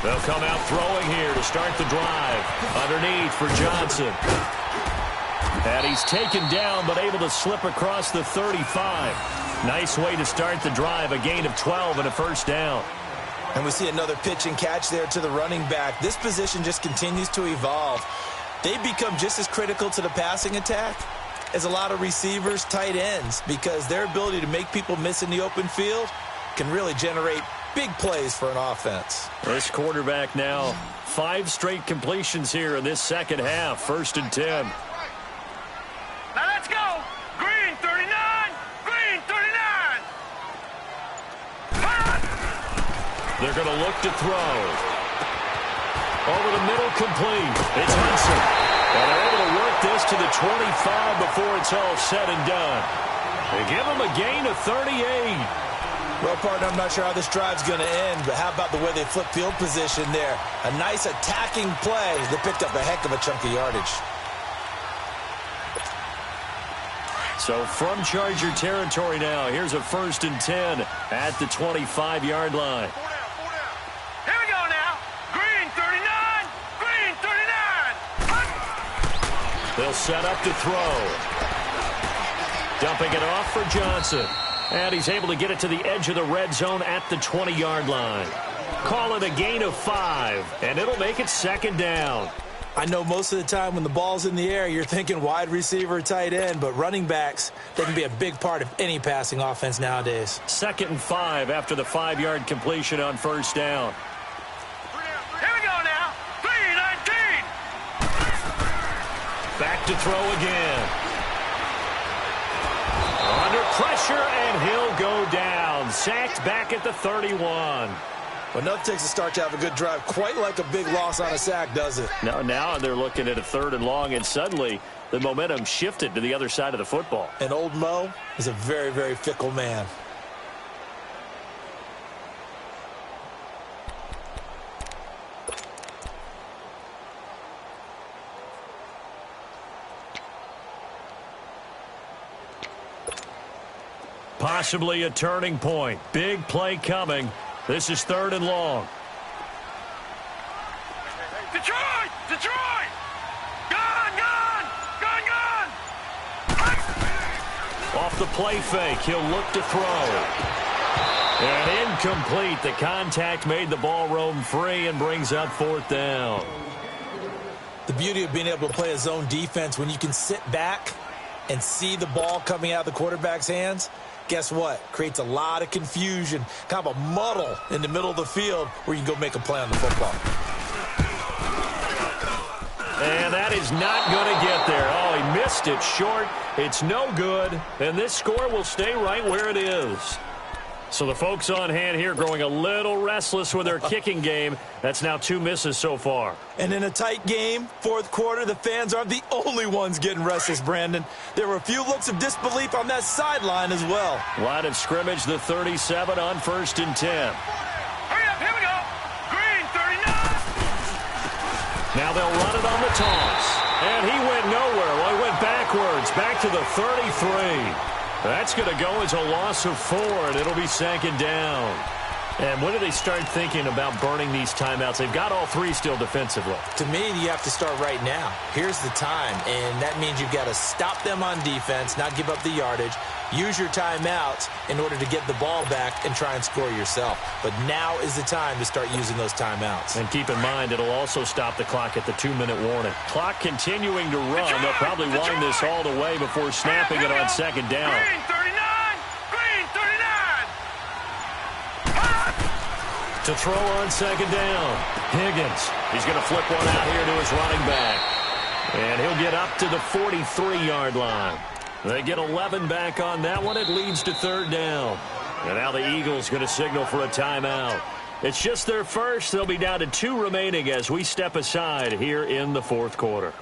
They'll come out throwing here to start the drive. Underneath for Johnson. And he's taken down but able to slip across the 35. Nice way to start the drive. A gain of 12 and a first down. And we see another pitch and catch there to the running back. This position just continues to evolve. They become just as critical to the passing attack as a lot of receivers, tight ends, because their ability to make people miss in the open field can really generate big plays for an offense. This quarterback now 5 straight completions here in this second half. 1st and 10. Now let's go. Green 39. Green 39. They're going to look to throw. Over the middle, complete. It's Hudson. And they're able to work this to the 25 before it's all said and done. They give him a gain of 38. Well, partner, I'm not sure how this drive's going to end, but how about the way they flip field position there? A nice attacking play that picked up a heck of a chunk of yardage. So from Charger territory now, here's a 1st and 10 at the 25-yard line. Here we go now. Green 39. Green 39. They'll set up to throw. Dumping it off for Johnson. And he's able to get it to the edge of the red zone at the 20-yard line. Call it a gain of 5, and it'll make it 2nd down. I know most of the time when the ball's in the air, you're thinking wide receiver, tight end, but running backs, they can be a big part of any passing offense nowadays. 2nd and 5 after the 5-yard completion on 1st down. Here we go now. 3-19. Back to throw again. Under pressure, and he'll go down. Sacked back at the 31. Well, nothing takes a start to have a good drive quite like a big loss on a sack, does it? Now they're looking at a 3rd and long, and suddenly the momentum shifted to the other side of the football. And old Mo is a very, very fickle man. Possibly a turning point. Big play coming. This is 3rd and long. Detroit! Detroit! Gone! Gone! Gone! Gone! Off the play fake, he'll look to throw. And incomplete. The contact made the ball roam free and brings up 4th down. The beauty of being able to play a zone defense when you can sit back and see the ball coming out of the quarterback's hands, guess what? Creates a lot of confusion, kind of a muddle in the middle of the field where you can go make a play on the football. And that is not going to get there. Oh, he missed it short. It's no good. And this score will stay right where it is. So the folks on hand here growing a little restless with their kicking game. That's now 2 misses so far. And in a tight game, 4th quarter, the fans aren't the only ones getting restless, Brandon. There were a few looks of disbelief on that sideline as well. Line of scrimmage, the 37 on 1st and 10. Hurry up, here we go. Green 39. Now they'll run it on the toss. And he went nowhere. Well, he went backwards, back to the 33. That's going to go as a loss of 4, and it'll be 2nd down. And when do they start thinking about burning these timeouts? They've got all three still defensively. To me, you have to start right now. Here's the time, and that means you've got to stop them on defense, not give up the yardage, use your timeouts in order to get the ball back and try and score yourself. But now is the time to start using those timeouts. And keep in mind, it'll also stop the clock at the 2-minute warning. Clock continuing to run. They'll probably wind this all the way before snapping it on second down. Green 39! Green 39! To throw on second down, Higgins. He's going to flip one out here to his running back. And he'll get up to the 43-yard line. They get 11 back on that one. It leads to third down. And now the Eagles going to signal for a timeout. It's just their first. They'll be down to 2 remaining as we step aside here in the fourth quarter.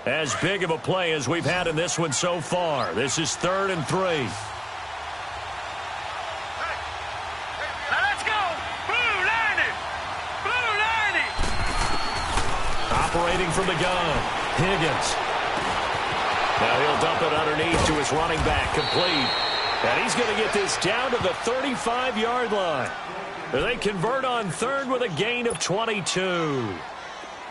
As big of a play as we've had in this one so far. This is 3rd and 3. Now let's go! Blue 90! Blue 90! Operating from the gun, Higgins. Now he'll dump it underneath to his running back, complete. And he's going to get this down to the 35-yard line. They convert on 3rd with a gain of 22.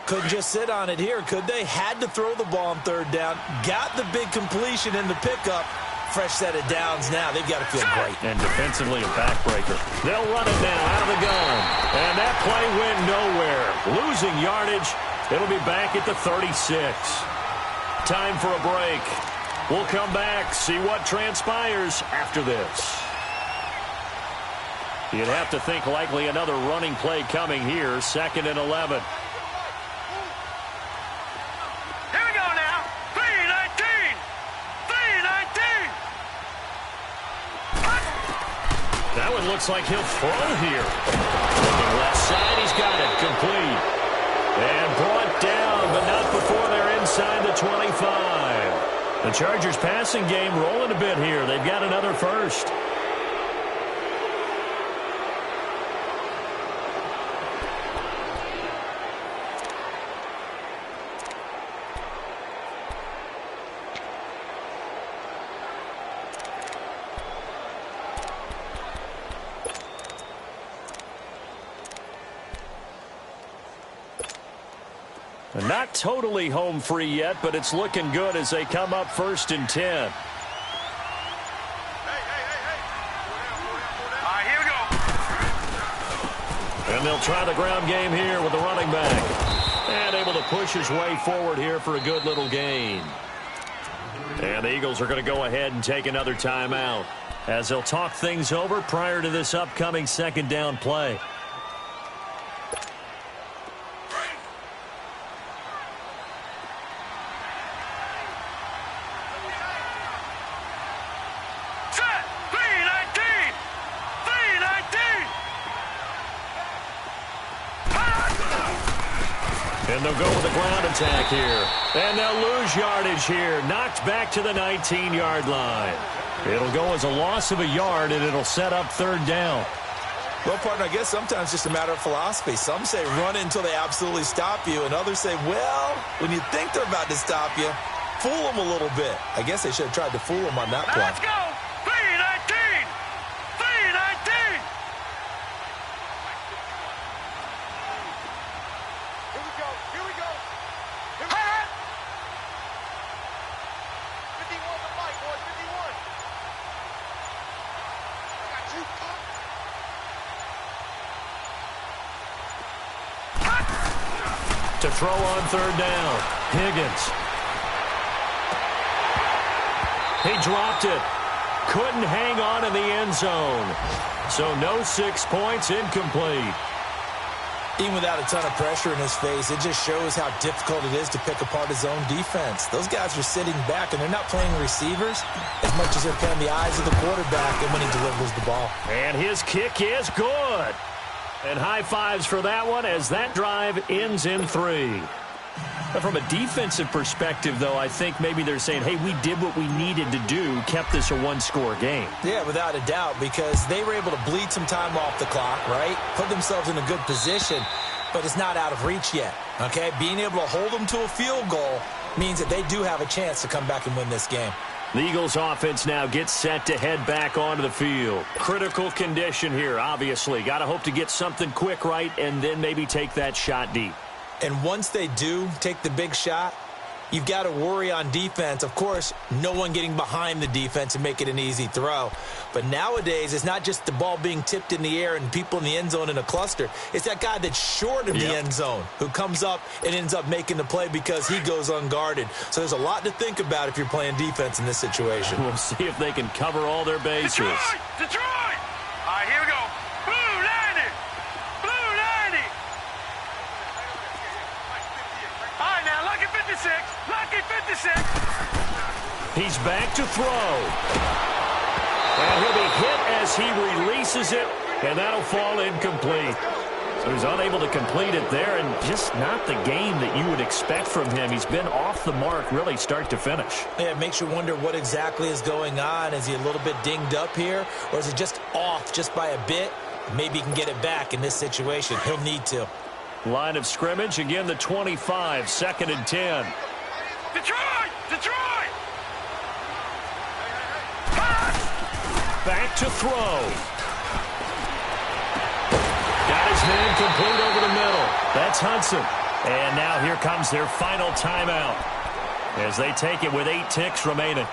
Couldn't just sit on it here, could they? Had to throw the ball on 3rd down. Got the big completion in the pickup. Fresh set of downs now. They've got to feel great. And defensively a backbreaker. They'll run it now out of the gun. And that play went nowhere. Losing yardage. It'll be back at the 36. Time for a break. We'll come back, see what transpires after this. You'd have to think likely another running play coming here. 2nd and 11. That one looks like he'll throw here. Looking left side, he's got it. Complete. And brought down, but not before they're inside the 25. The Chargers passing game rolling a bit here. They've got another first. Not totally home free yet, but it's looking good as they come up 1st and 10. All right, here we go. And they'll try the ground game here with the running back. And able to push his way forward here for a good little gain. And the Eagles are going to go ahead and take another timeout as they'll talk things over prior to this upcoming 2nd down play. And they'll go with the ground attack here. And they'll lose yardage here. Knocked back to the 19-yard line. It'll go as a loss of a yard, and it'll set up 3rd down. Well, partner, I guess sometimes it's just a matter of philosophy. Some say run until they absolutely stop you, and others say, well, when you think they're about to stop you, fool them a little bit. I guess they should have tried to fool them on that play. Let's go! 3-19! 3-19! Here we go! Here we go! Here we go! 51 to Mike, boys. 51. I got you. To throw on 3rd down, Higgins. He dropped it. Couldn't hang on in the end zone. So no 6 points, incomplete. Even without a ton of pressure in his face, it just shows how difficult it is to pick apart his own defense. Those guys are sitting back, and they're not playing receivers as much as they're playing the eyes of the quarterback and when he delivers the ball. And his kick is good. And high fives for that one as that drive ends in 3. But from a defensive perspective, though, I think maybe they're saying, hey, we did what we needed to do, kept this a one-score game. Yeah, without a doubt, because they were able to bleed some time off the clock, right? Put themselves in a good position. but it's not out of reach yet, okay? Being able to hold them to a field goal means that they do have a chance to come back and win this game. The Eagles offense now gets set to head back onto the field. Critical condition here, obviously. Got to hope to get something quick right and then maybe take that shot deep. And once they do take the big shot, you've got to worry on defense. Of course, no one getting behind the defense and make it an easy throw. But nowadays, it's not just the ball being tipped in the air and people in the end zone in a cluster. It's that guy that's short of the end zone who comes up and ends up making the play because he goes unguarded. So there's a lot to think about if you're playing defense in this situation. We'll see if they can cover all their bases. Detroit! Detroit! All right, here we go. Blue 90! Blue 90! All right, now, lucky 56. Lucky 56. He's back to throw. And he'll be hit as he releases it, and that'll fall incomplete. So he's unable to complete it there, and just not the game that you would expect from him. He's been off the mark really start to finish. Yeah, it makes you wonder what exactly is going on. Is he a little bit dinged up here, or is he just off just by a bit? Maybe he can get it back in this situation. He'll need to. Line of scrimmage, again the 25, 2nd and 10. Detroit! Detroit! Back to throw. Got his man complete over the middle. That's Hudson. And now here comes their final timeout as they take it with 8 ticks remaining.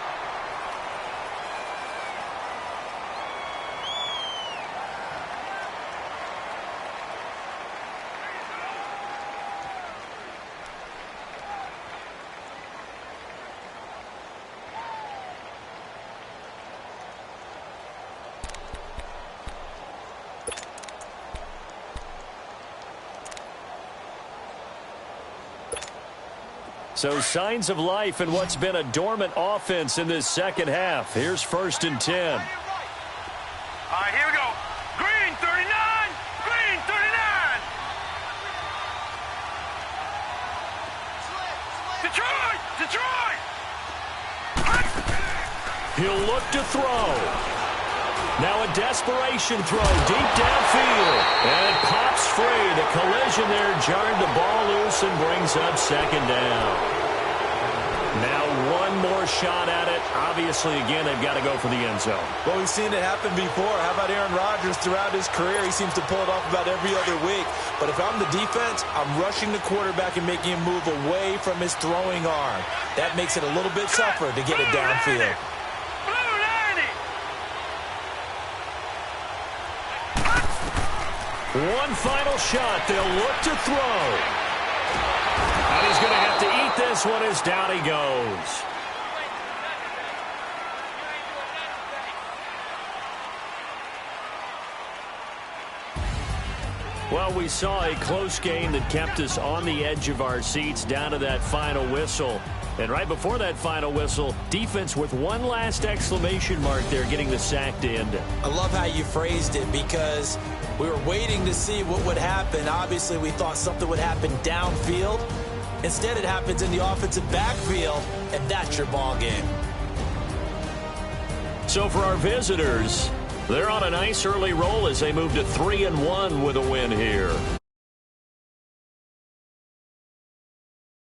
So signs of life in what's been a dormant offense in this second half. Here's 1st and 10. All right, here we go. Green 39. Green 39. Detroit! Detroit! He'll look to throw. Now a desperation throw deep downfield. And it pops free. The collision there jarred the ball loose and brings up 2nd down. Now one more shot at it. Obviously, again, they've got to go for the end zone. Well, we've seen it happen before. How about Aaron Rodgers throughout his career? He seems to pull it off about every other week. But if I'm the defense, I'm rushing the quarterback and making him move away from his throwing arm. That makes it a little bit tougher to get it downfield. One final shot. They'll look to throw. And he's going to have to eat this one as down he goes. Well, we saw a close game that kept us on the edge of our seats down to that final whistle. And right before that final whistle, defense with one last exclamation mark there, getting the sack to end it. I love how you phrased it because we were waiting to see what would happen. Obviously, we thought something would happen downfield. Instead, it happens in the offensive backfield, and that's your ball game. So for our visitors, they're on a nice early roll as they move to 3-1 with a win here.